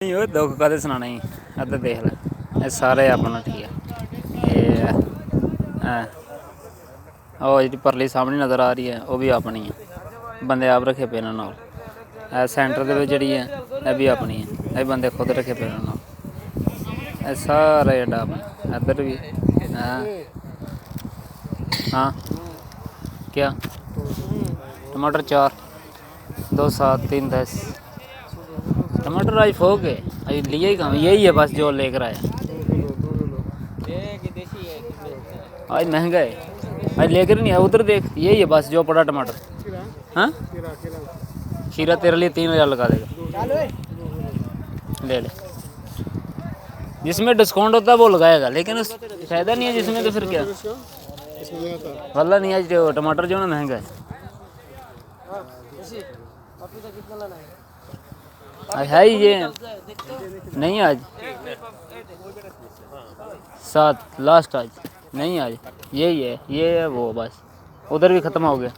नहीं वो दुख कदे सुनाना ही अद्ध देख ले ये सारे अपना ठीक है और जी परली सामने नज़र आ रही है वो भी अपनी है बंदे आप रखे पे नाल सेंटर दे विच जिहड़ी है यह भी अपनी है ये बंदे खुद रखे पे नाल सारा जेह्ड़ा अपना इधर भी हाँ क्या टमाटर 4 2 7 3 10 टमाटर आज फोक है आज लिए ही कम यही है बस जो लेकर आया आज महंगा है आज लेकर नहीं है उधर देख यही है बस जो पड़ा टमाटर हाँ खीरा तेरे लिए 3,000 लगा देगा ले ले जिसमें डिस्काउंट होता है वो लगाएगा लेकिन फायदा नहीं है जिसमें तो फिर क्या वाला नहीं आज टमाटर जो ना महंगा है है ही ये नहीं आज 7 लास्ट आज नहीं आज यही है ये है वो बस उधर भी ख़त्म हो गया